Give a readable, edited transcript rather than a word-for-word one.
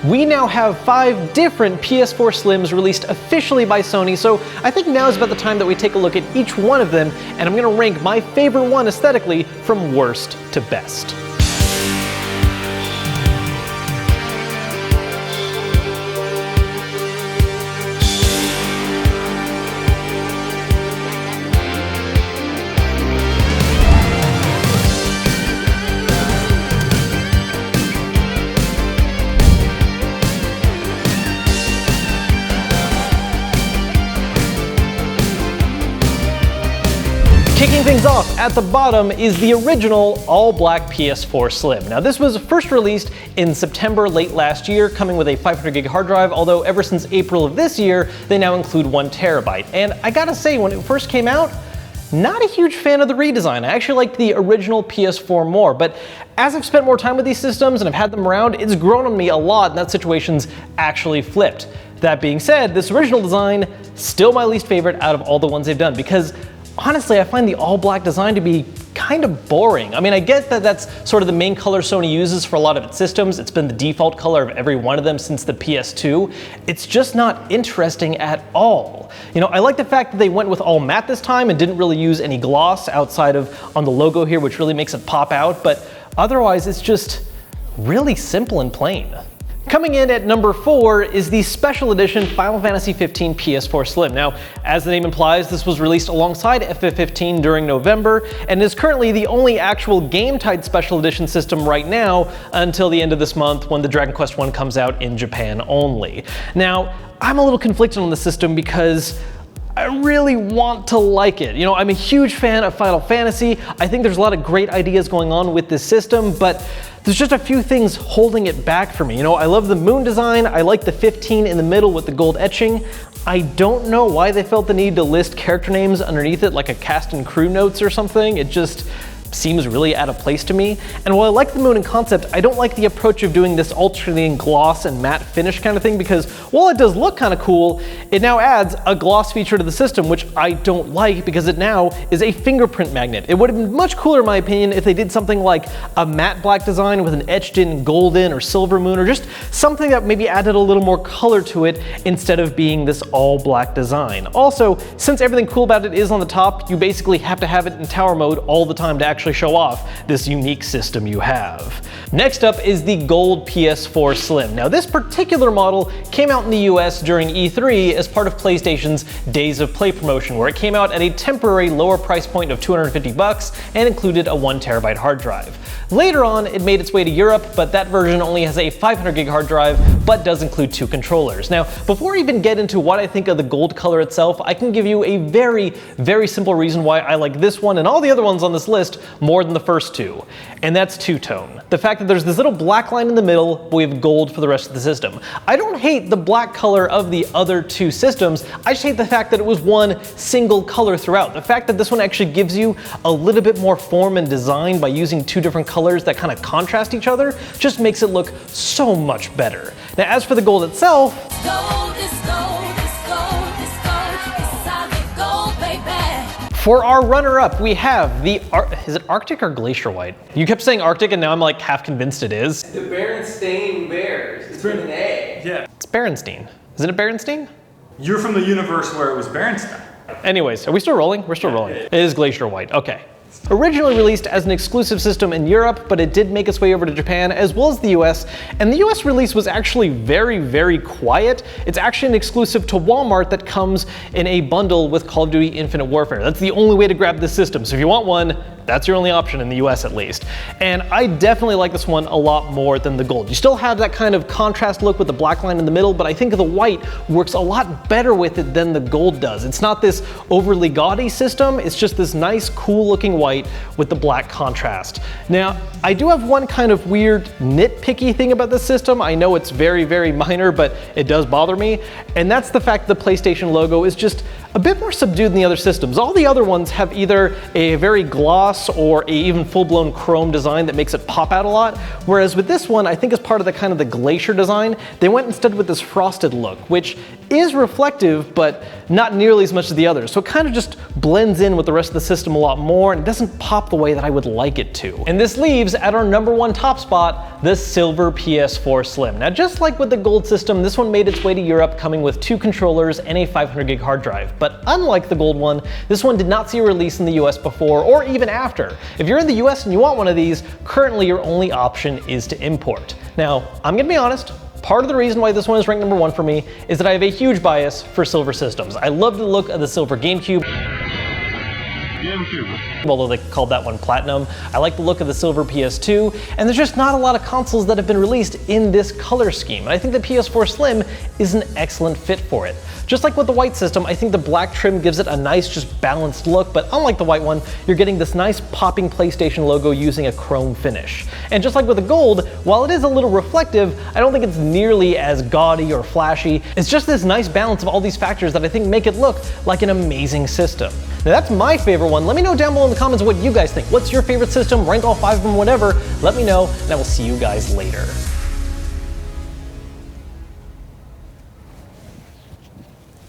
we now have 5 different PS4 Slims released officially by Sony, so I think now is about the time that we take a look at each one of them, and I'm going to rank my favorite one aesthetically from worst to best. Kicking things off at the bottom is the original all-black PS4 Slim. Now this was first released in September late last year, coming with a 500 gig hard drive, although ever since April of this year, they now include 1 terabyte. And I gotta say, when it first came out, not a huge fan of the redesign. I actually liked the original PS4 more, but as I've spent more time with these systems and I've had them around, it's grown on me a lot, and that situation's actually flipped. That being said, this original design, still my least favorite out of all the ones they've done, because honestly, I find the all-black design to be kind of boring. I mean, I get that that's sort of the main color Sony uses for a lot of its systems. It's been the default color of every one of them since the PS2. It's just not interesting at all. You know, I like the fact that they went with all matte this time and didn't really use any gloss outside of on the logo here, which really makes it pop out, but otherwise it's just really simple and plain. Coming in at number 4 is the Special Edition Final Fantasy XV PS4 Slim. Now, as the name implies, this was released alongside FF15 during November, and is currently the only actual game-tied Special Edition system right now until the end of this month when the Dragon Quest I comes out in Japan only. Now, I'm a little conflicted on the system because I really want to like it. You know, I'm a huge fan of Final Fantasy. I think there's a lot of great ideas going on with this system, but there's just a few things holding it back for me. You know, I love the moon design. I like the 15 in the middle with the gold etching. I don't know why they felt the need to list character names underneath it like a cast and crew notes or something. It just seems really out of place to me. And while I like the moon in concept, I don't like the approach of doing this alternating gloss and matte finish kind of thing, because while it does look kind of cool, it now adds a gloss feature to the system, which I don't like because it now is a fingerprint magnet. It would have been much cooler, in my opinion, if they did something like a matte black design with an etched in golden or silver moon, or just something that maybe added a little more color to it instead of being this all black design. Also, since everything cool about it is on the top, you basically have to have it in tower mode all the time to actually show off this unique system you have. Next up is the gold PS4 Slim. Now this particular model came out in the US during E3 as part of PlayStation's Days of Play promotion, where it came out at a temporary lower price point of $250 and included a 1 terabyte hard drive. Later on, it made its way to Europe, but that version only has a 500 gig hard drive, but does include 2 controllers. Now, before I even get into what I think of the gold color itself, I can give you a very, very simple reason why I like this one and all the other ones on this list more than the first 2, and that's two-tone. The fact that there's this little black line in the middle, but we have gold for the rest of the system. I don't hate the black color of the other 2 systems, I just hate the fact that it was one single color throughout. The fact that this one actually gives you a little bit more form and design by using 2 different colors that kind of contrast each other just makes it look so much better. Now, as for the gold itself, for our runner-up, we have the, is it Arctic or Glacier White? You kept saying Arctic and now I'm like half convinced it is. The Berenstain Bears. It's with an A. Yeah. It's Berenstein. Isn't it Berenstein? You're from the universe where it was Berenstain. Anyways, are we still rolling? We're still rolling. It is Glacier White, okay. Originally released as an exclusive system in Europe, but it did make its way over to Japan as well as the US, and the US release was actually very, very quiet. It's actually an exclusive to Walmart that comes in a bundle with Call of Duty Infinite Warfare. That's the only way to grab this system, so if you want one, that's your only option in the US at least. And I definitely like this one a lot more than the gold. You still have that kind of contrast look with the black line in the middle, but I think the white works a lot better with it than the gold does. It's not this overly gaudy system, it's just this nice, cool looking white with the black contrast. Now, I do have one kind of weird nitpicky thing about this system. I know it's very, very minor, but it does bother me. And that's the fact the PlayStation logo is just a bit more subdued than the other systems. All the other ones have either a very gloss or a even full-blown chrome design that makes it pop out a lot. Whereas with this one, I think as part of the kind of the glacier design, they went instead with this frosted look, which is reflective, but not nearly as much as the others, so it kind of just blends in with the rest of the system a lot more, and it doesn't pop the way that I would like it to. And this leaves at our #1 top spot, the silver PS4 Slim. Now, just like with the gold system, this one made its way to Europe coming with 2 controllers and a 500 gig hard drive. But unlike the gold one, this one did not see a release in the US before or even after. If you're in the US and you want one of these, currently your only option is to import. Now, I'm gonna be honest, part of the reason why this one is ranked #1 for me is that I have a huge bias for silver systems. I love the look of the silver GameCube. Although they called that one Platinum. I like the look of the silver PS2, and there's just not a lot of consoles that have been released in this color scheme, and I think the PS4 Slim is an excellent fit for it. Just like with the white system, I think the black trim gives it a nice, just balanced look, but unlike the white one, you're getting this nice popping PlayStation logo using a chrome finish. And just like with the gold, while it is a little reflective, I don't think it's nearly as gaudy or flashy. It's just this nice balance of all these factors that I think make it look like an amazing system. Now that's my favorite one. Let me know down below in the comments what you guys think. What's your favorite system? Rank all 5 of them, whatever. Let me know, and I will see you guys later.